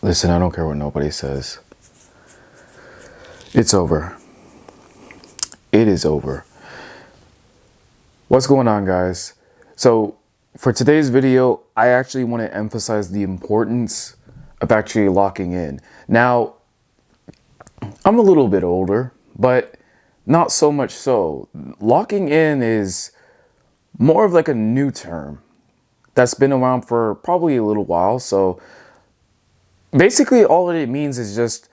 Listen, I don't care what nobody says. It's over. It is over. What's going on, guys? So for today's video, I actually want to emphasize the importance of actually locking in. Now, I'm a little bit older, but not so much so. Locking in is more of like a new term that's been around for probably a little while. So basically all it means is just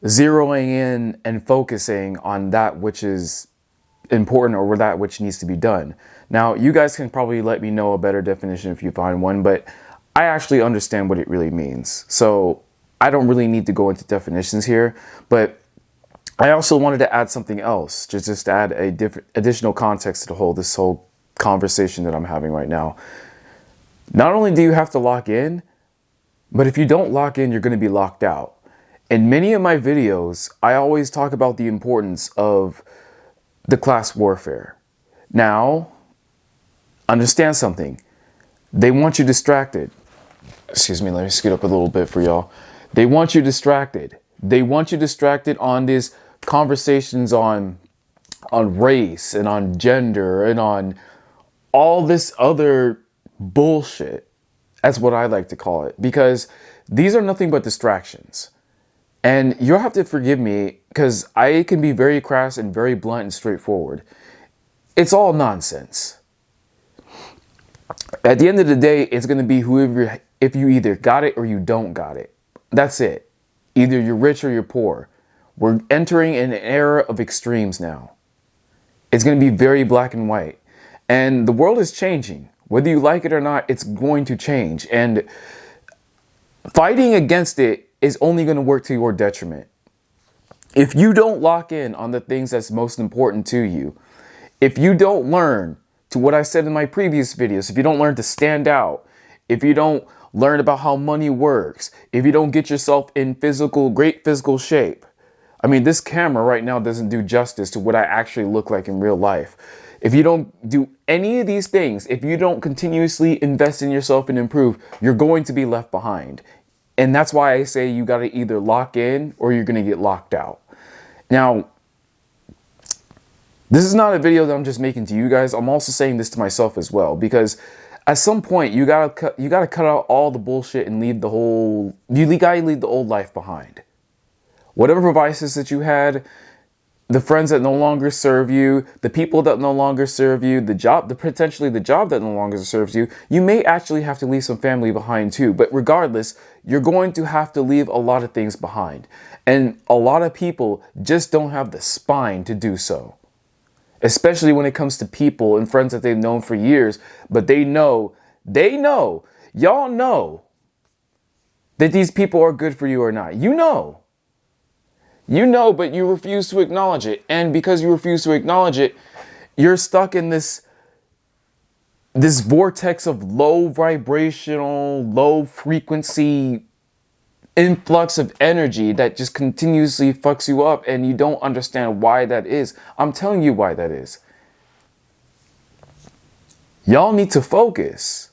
zeroing in and focusing on that which is important or that which needs to be done. Now, you guys can probably let me know a better definition if you find one, but I actually understand what it really means. So I don't really need to go into definitions here, but I also wanted to add something else, just add a different additional context to this whole conversation that I'm having right now. Not only do you have to lock in, but if you don't lock in, you're going to be locked out. In many of my videos, I always talk about the importance of the class warfare. Now, understand something. They want you distracted. Excuse me, let me scoot up a little bit for y'all. They want you distracted. They want you distracted on these conversations on race and on gender and on all this other bullshit. That's what I like to call it, because these are nothing but distractions. And you'll have to forgive me because I can be very crass and very blunt and straightforward. It's all nonsense. At the end of the day, it's going to be whoever, if you either got it or you don't got it. That's it. Either you're rich or you're poor. We're entering an era of extremes now. It's going to be very black and white. And the world is changing. Whether you like it or not, it's going to change. And fighting against it is only going to work to your detriment. If you don't lock in on the things that's most important to you, if you don't learn to what I said in my previous videos, if you don't learn to stand out, if you don't learn about how money works, if you don't get yourself in great physical shape. I mean, this camera right now doesn't do justice to what I actually look like in real life. If you don't do any of these things, if you don't continuously invest in yourself and improve, you're going to be left behind. And that's why I say you got to either lock in or you're going to get locked out. Now, this is not a video that I'm just making to you guys. I'm also saying this to myself as well, because at some point you got to cut out all the bullshit and leave the old life behind. Whatever vices that you had, the friends that no longer serve you, the people that no longer serve you, potentially the job that no longer serves you, you may actually have to leave some family behind too. But regardless, you're going to have to leave a lot of things behind. And a lot of people just don't have the spine to do so. Especially when it comes to people and friends that they've known for years, but they know, y'all know that these people are good for you or not. You know, but you refuse to acknowledge it. And because you refuse to acknowledge it, you're stuck in this vortex of low vibrational, low frequency influx of energy that just continuously fucks you up, and you don't understand why that is. I'm telling you why that is. Y'all need to focus.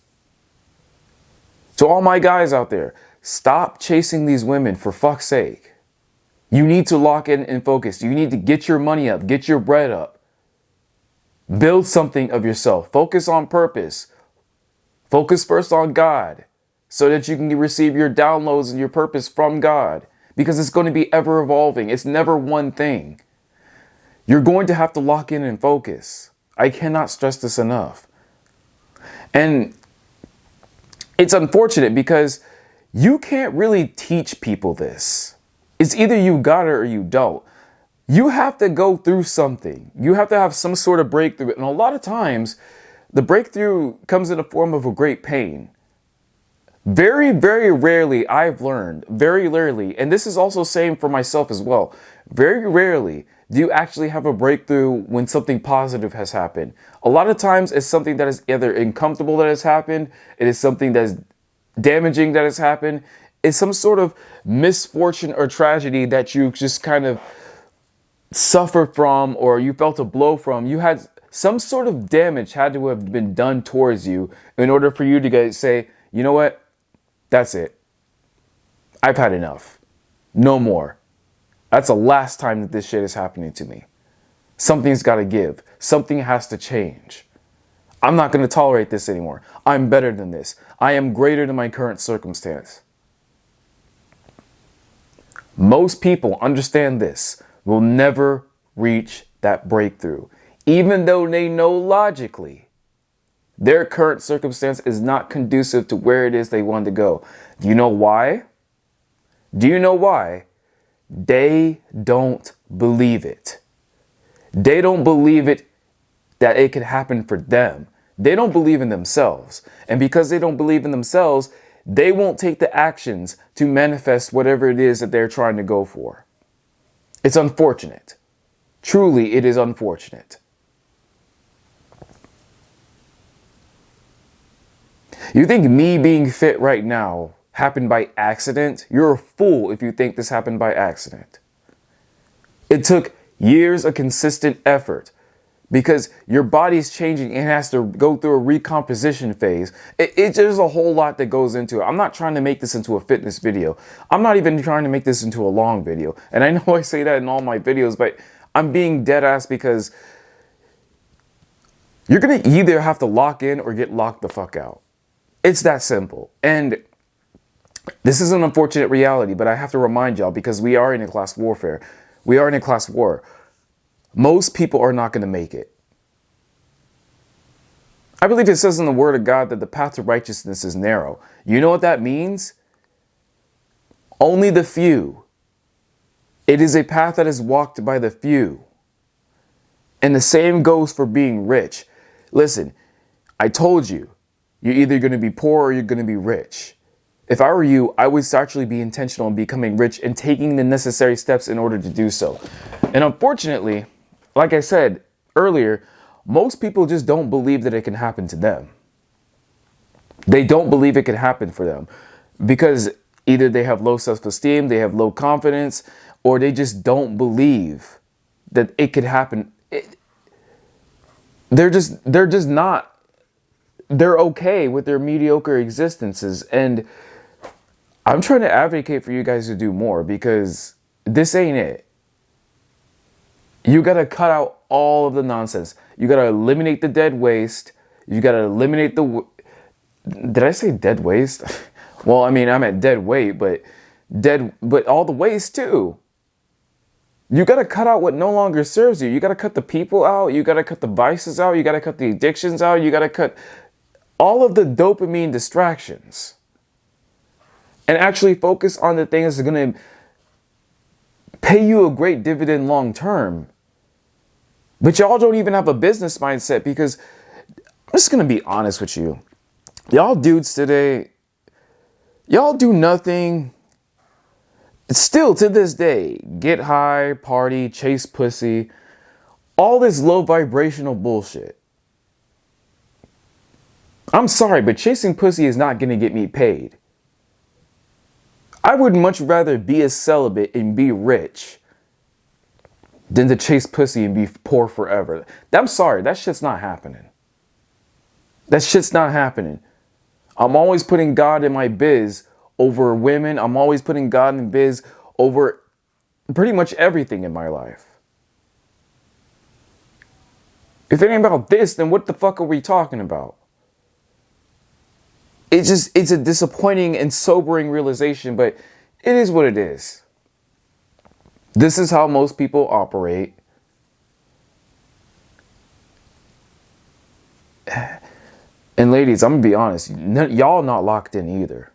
To all my guys out there, stop chasing these women, for fuck's sake. You need to lock in and focus. You need to get your money up, get your bread up. Build something of yourself. Focus on purpose. Focus first on God, so that you can receive your downloads and your purpose from God, because it's going to be ever evolving. It's never one thing. You're going to have to lock in and focus. I cannot stress this enough. And it's unfortunate because you can't really teach people this. It's either you got it or you don't. You have to go through something. You have to have some sort of breakthrough. And a lot of times, the breakthrough comes in the form of a great pain. Very, very rarely, I've learned, very rarely, and this is also same for myself as well, very rarely do you actually have a breakthrough when something positive has happened. A lot of times it's something that is either uncomfortable that has happened, it is something that is damaging that has happened, is some sort of misfortune or tragedy that you just kind of suffered from, or you felt a blow from. You had some sort of damage had to have been done towards you in order for you to say, you know what? That's it. I've had enough. No more. That's the last time that this shit is happening to me. Something's got to give. Something has to change. I'm not going to tolerate this anymore. I'm better than this. I am greater than my current circumstance. Most people, understand this, will never reach that breakthrough, even though they know logically their current circumstance is not conducive to where it is they want to go. Do you know why? Do you know why? They don't believe it. They don't believe it that it could happen for them. They don't believe in themselves. And because they don't believe in themselves, they won't take the actions to manifest whatever it is that they're trying to go for. It's unfortunate. Truly, it is unfortunate. You think me being fit right now happened by accident? You're a fool if you think this happened by accident. It took years of consistent effort because your body's changing and has to go through a recomposition phase. There's a whole lot that goes into it. I'm not trying to make this into a fitness video. I'm not even trying to make this into a long video. And I know I say that in all my videos, but I'm being dead ass because you're going to either have to lock in or get locked the fuck out. It's that simple. And this is an unfortunate reality, but I have to remind y'all because we are in a class warfare. We are in a class war. Most people are not going to make it. I believe it says in the Word of God that the path to righteousness is narrow. You know what that means? Only the few. It is a path that is walked by the few. And the same goes for being rich. Listen, I told you, you're either going to be poor or you're going to be rich. If I were you, I would actually be intentional in becoming rich and taking the necessary steps in order to do so. And unfortunately, like I said earlier, most people just don't believe that it can happen to them. They don't believe it can happen for them because either they have low self-esteem, they have low confidence, or they just don't believe that it could happen. They're okay with their mediocre existences. And I'm trying to advocate for you guys to do more because this ain't it. You got to cut out all of the nonsense. You got to eliminate the dead waste. You got to eliminate did I say dead waste? Well, I mean, I'm at dead weight, but all the waste too. You got to cut out what no longer serves you. You got to cut the people out. You got to cut the vices out. You got to cut the addictions out. You got to cut all of the dopamine distractions and actually focus on the things that are going to pay you a great dividend long term. But y'all don't even have a business mindset because I'm just going to be honest with you. Y'all dudes today, y'all do nothing. Still to this day, get high, party, chase pussy, all this low vibrational bullshit. I'm sorry, but chasing pussy is not going to get me paid. I would much rather be a celibate and be rich than to chase pussy and be poor forever. I'm sorry, that shit's not happening. That shit's not happening. I'm always putting God in my biz over women. I'm always putting God in biz over pretty much everything in my life. If it ain't about this, then what the fuck are we talking about? It's a disappointing and sobering realization, but it is what it is. This is how most people operate. And ladies, I'm going to be honest, y'all not locked in either.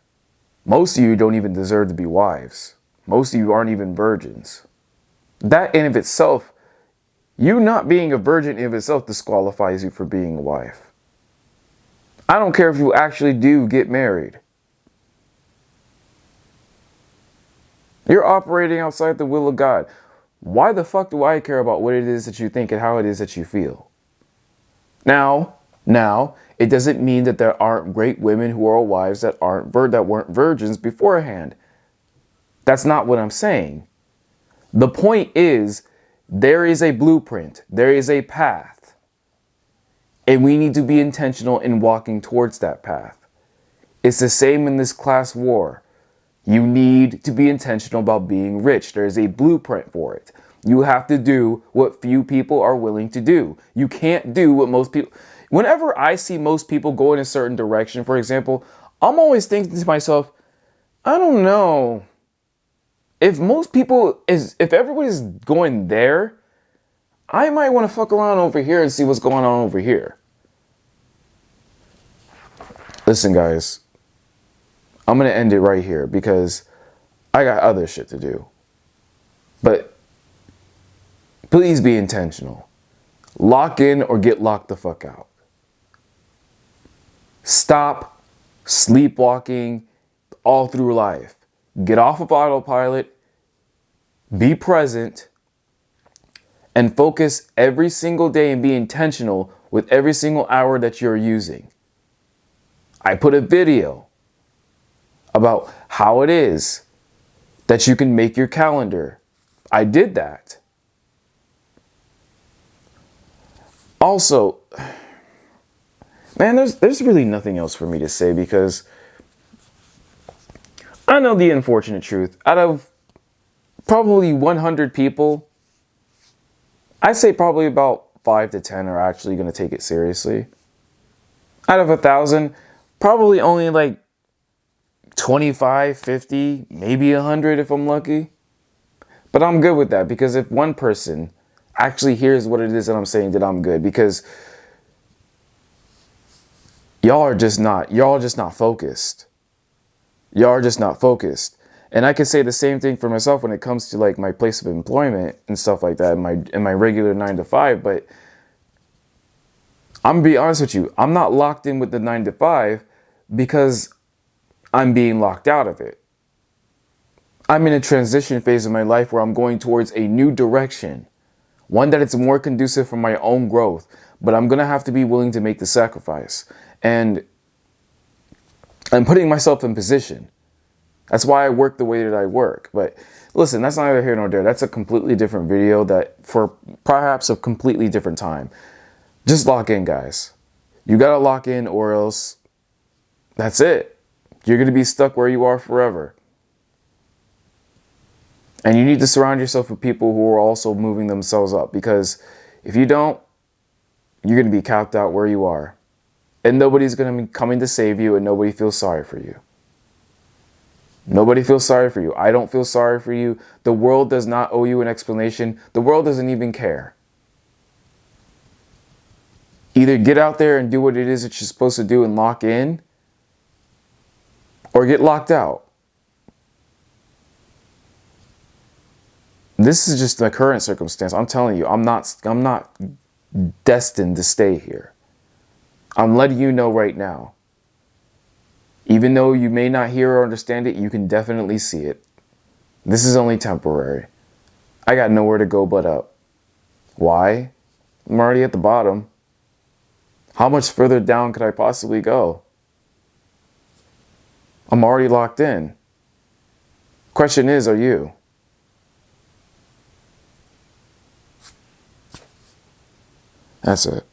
Most of you don't even deserve to be wives. Most of you aren't even virgins. That in of itself, you not being a virgin in of itself disqualifies you for being a wife. I don't care if you actually do get married. You're operating outside the will of God. Why the fuck do I care about what it is that you think and how it is that you feel? Now, Now, it doesn't mean that there aren't great women who are wives that weren't virgins beforehand. That's not what I'm saying. The point is, there is a blueprint, there is a path, and we need to be intentional in walking towards that path. It's the same in this class war. You need to be intentional about being rich. There is a blueprint for it. You have to do what few people are willing to do. You can't do what most people. Whenever I see most people go in a certain direction, for example, I'm always thinking to myself, I don't know. If everybody's going there, I might want to fuck around over here and see what's going on over here. Listen, guys, I'm going to end it right here because I got other shit to do. But please be intentional. Lock in or get locked the fuck out. Stop sleepwalking all through life. Get off of autopilot. Be present. And focus every single day and be intentional with every single hour that you're using. I put a video about how it is that you can make your calendar. I did that. Also, man, there's really nothing else for me to say because I know the unfortunate truth. Out of probably 100 people, I'd say probably about 5 to 10 are actually going to take it seriously. Out of 1,000, probably only like 25, 50, maybe 100 if I'm lucky. But I'm good with that because if one person actually hears what it is that I'm saying, that I'm good, because y'all are just not focused. Y'all are just not focused. And I can say the same thing for myself when it comes to like my place of employment and stuff like that in my regular 9 to 5, but I'm gonna be honest with you, I'm not locked in with the 9 to 5 because I'm being locked out of it. I'm in a transition phase of my life where I'm going towards a new direction, one that it's more conducive for my own growth, but I'm going to have to be willing to make the sacrifice. And I'm putting myself in position. That's why I work the way that I work. But listen, that's neither here nor there. That's a completely different video that for perhaps a completely different time. Just lock in, guys. You got to lock in or else that's it. You're going to be stuck where you are forever. And you need to surround yourself with people who are also moving themselves up, because if you don't, you're going to be capped out where you are. And nobody's going to be coming to save you, and nobody feels sorry for you. Nobody feels sorry for you. I don't feel sorry for you. The world does not owe you an explanation. The world doesn't even care. Either get out there and do what it is that you're supposed to do and lock in, or get locked out. This is just the current circumstance. I'm telling you, I'm not destined to stay here. I'm letting you know right now. Even though you may not hear or understand it, you can definitely see it. This is only temporary. I got nowhere to go but up. Why? I'm already at the bottom. How much further down could I possibly go? I'm already locked in. Question is, are you? That's it.